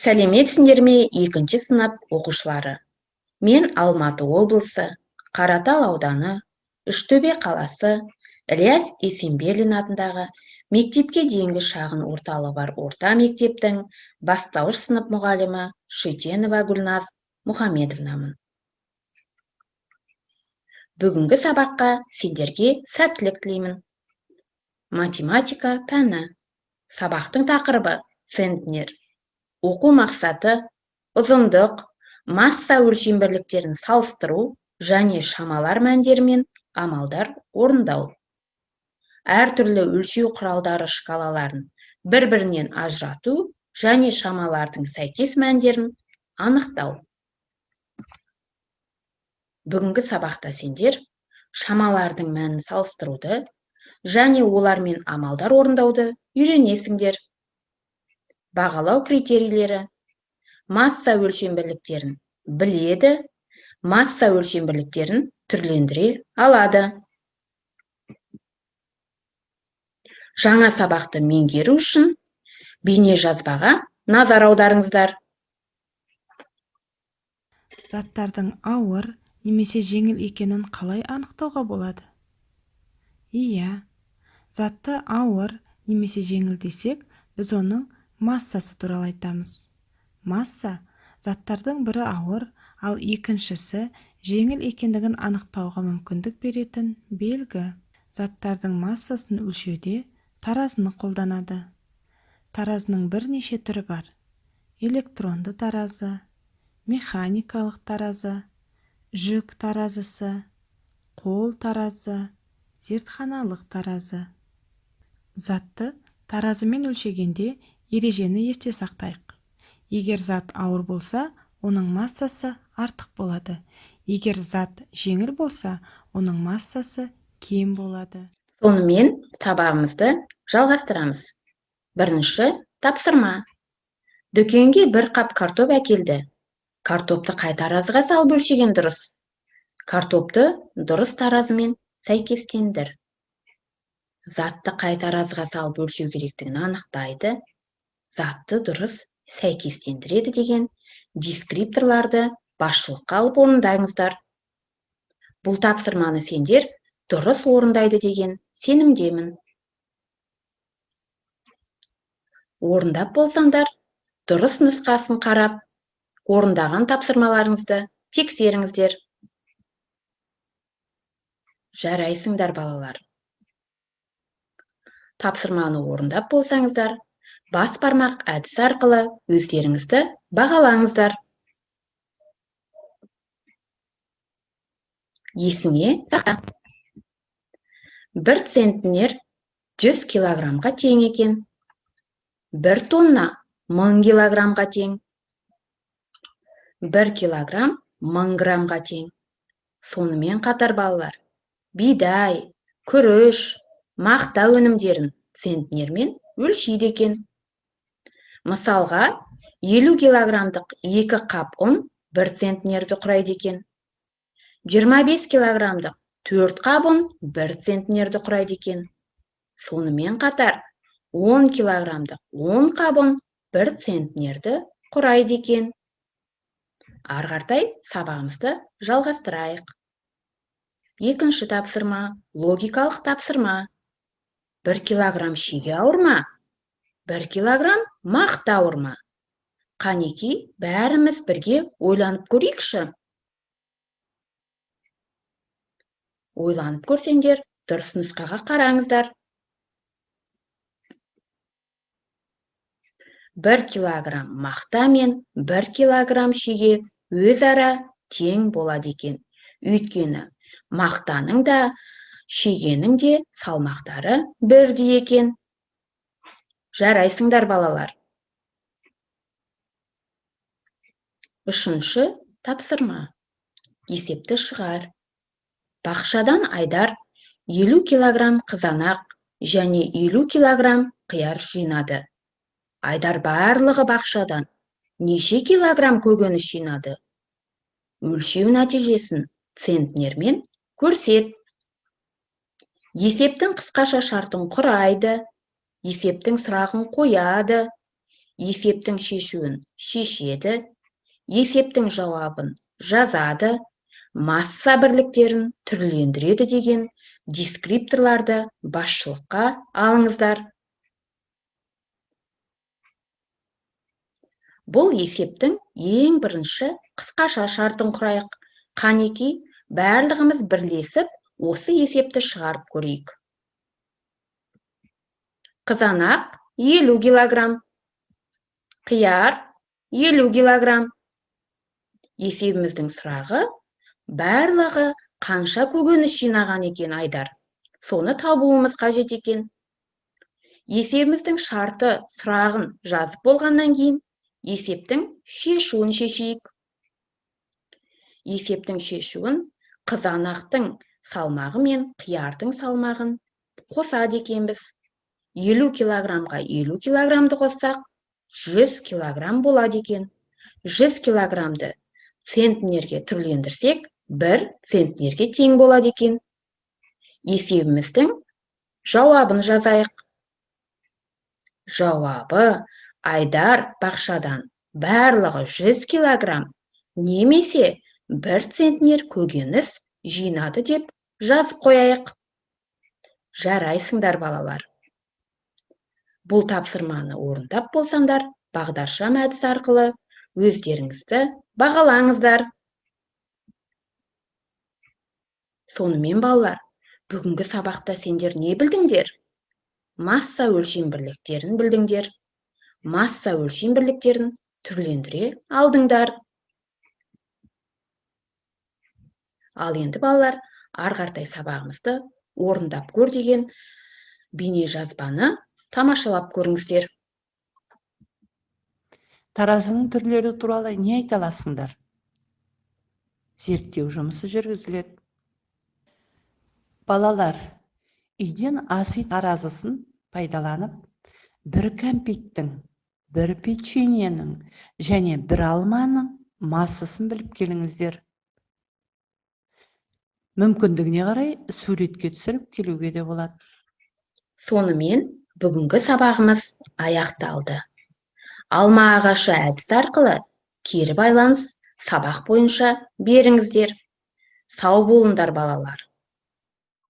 Сәлеметсіңдер ме екінші сынып оқушылары? Мен Алматы облысы, Қаратал ауданы, Үштөбе қаласы, Ілияс Есенберлин атындағы мектепке дейінгі шағын орталығы бар орта мектептің бастауыш сынып мұғалімі Шитенова Гүлназ Мұхамедовнамын. Бүгінгі сабаққа сендерге сәттілік тілеймін. Математика пәні. Сабақтың тақырыбы центнер. Оқу мақсаты ұзындық, масса өлшем бірліктерін салыстыру және шамалар мәндері мен амалдар орындау. Әртүрлі өлшеу құралдары шкалаларын бір-бірінен ажырату және шамалардың сәйкес мәндерін анықтау. Бүгінгі сабақта сендер шамалардың мәнін салыстыруды және олармен амалдар орындауды үйренесіңдер. Бағалау критерийлері: масса өлшем бірліктерін біледі, масса өлшем бірліктерін түрлендіре алады. Жаңа сабақты меңгеру үшін бейне жазбаға назар аударыңыздар. Заттардың ауыр немесе жеңіл екенін қалай анықтауға болады? Иә, затты ауыр немесе жеңіл десек, біз оның массасы туралы айтамыз. Масса заттардың бірі ауыр, ал екіншісі жеңіл екендігін анықтауға мүмкіндік беретін белгі. Заттардың массасын өлшеуде таразыны қолданады. Таразының бірнеше түрі бар: электронды таразы, механикалық таразы, жүк таразысы, қол таразы, зертханалық таразы. Затты таразымен өлшегенде ережені есте сақтайық. Егер зат ауыр болса, оның массасы артық болады. Егер зат жеңіл болса, оның массасы кем болады. Сонымен сабағымызды жалғастырамыз. Бірінші тапсырма. Дүкенге бір қап картоп әкелді. Картопты қай таразыға салып өлшеген дұрыс? Картопты дұрыс таразымен сәйкестендір. Затты қай таразыға салып өлшеу керектігін анықтайды. Затты дұрыс сәйкестендіреді деген дескрипторларды басшылыққа алып орындаңыздар. Бұл тапсырманы сендер дұрыс орындайды деген сенімдемін. Орындап болсаңдар, дұрыс нұсқасын қарап, орындаған тапсырмаларыңызды тексеріңіздер. Жарайсыңдар, балалар. Тапсырманы орындап болсаңыздар, бас бармақ әдісі арқылы өздеріңізді бағалаңыздар. Есіңе сақта. 1 центнер 100 килограммға тең екен. 1 тонна 1000 килограммға тең. 1 килограмм 1000 граммға тең. Сонымен қатар, балалар, бидай, күріш, мақта өнімдерін центнермен өлшейді екен. Мысалға, 50 килограммдық 2 қап ұн 1 центнерді құрайды екен. 25 килограммдық 4 қап ұн 1 центнерді құрайды екен. Сонымен қатар, 10 килограммдық 10 қап ұн 1 центнерді құрайды екен. Ары қаратай сабағымызды жалғастырайық. Екінші тапсырма, логикалық тапсырма. 1 килограмм шеге ауыр ма? 1 килограмм мақта ауыр ма? Қанеки, бәріміз бірге ойланып көрейікші. Ойланып көрсеңдер, дұрыс нұсқаға қараңыздар. 1 килограмм мақта мен 1 килограмм шеге өзара тең болады екен. Өйткені мақтаның да, шегенің де салмақтары бірдей екен. Жарайсыңдар, балалар. Үшінші тапсырма. Есепті шығар. Бақшадан Айдар 50 килограмм қызанақ және 50 килограмм қияр жинады. Айдар барлығы бақшадан неше килограмм көкөніс жинады? Өлшеу нәтижесін центнермен көрсет. Есептің қысқаша шартын құрайды, есептің сұрағын қояды, есептің шешуін шешеді, есептің жауабын жазады, масса бірліктерін түрлендіреді деген дескрипторларды басшылыққа алыңыздар. Бұл есептің ең бірінші қысқаша шартын құрайық. Қанеки, барлығымыз бірлесіп, осы есепті шығарып көрейік. Қызанақ 50 килограмм, қияр 50 килограмм. Есебіміздің сұрағы, барлығы қанша көкөніс жинаған екен Айдар? Соны табуымыз қажет екен. Есебіміздің шарты сұрағын жазып болғаннан кейін, есептің шешуін шешейік. Есептің шешуін қызанақтың салмағы мен қиярдың салмағын қосады екенбіз. 50 килограммға 50 килограммды қоссақ, 100 килограмм болады екен. 100 килограммды центнерге түрлендірсек, 1 центнерге тең болады екен. Есебіміздің жауабын жазайық. Жауабы Айдар бақшадан барлығы 100 килограмм немесе 1 центнер көкөніс жинады деп жазып қояйық. Жарайсыңдар, балалар. Бұл тапсырманы орындап болсаңдар, бағдаршам әдісі арқылы өздеріңізді бағалаңыздар. Сонымен, балалар, бүгінгі сабақта сендер не білдіңдер? Масса өлшем бірліктерін білдіңдер. Масса өлшем бірліктерін түрлендіре алдыңдар. Ал енді, балалар, арғартай сабағымызды орындап көр деген бейне жазбаны тамашалап көріңіздер. Таразының түрлері туралы не айта аласыңдар? Зерттеу жұмысы жүргізіледі. Балалар, үйден ас үй таразысын пайдаланып, бір кәмпиттің, бір печеньенің және бір алманың массасын біліп келіңіздер. Мүмкіндігіне қарай суретке түсіріп келуге де болады. Сонымен, бүгінгі сабағымыз аяқталды. Алма ағашы әдісі арқылы кері байланыс сабақ бойынша беріңіздер. Сау болыңдар, балалар.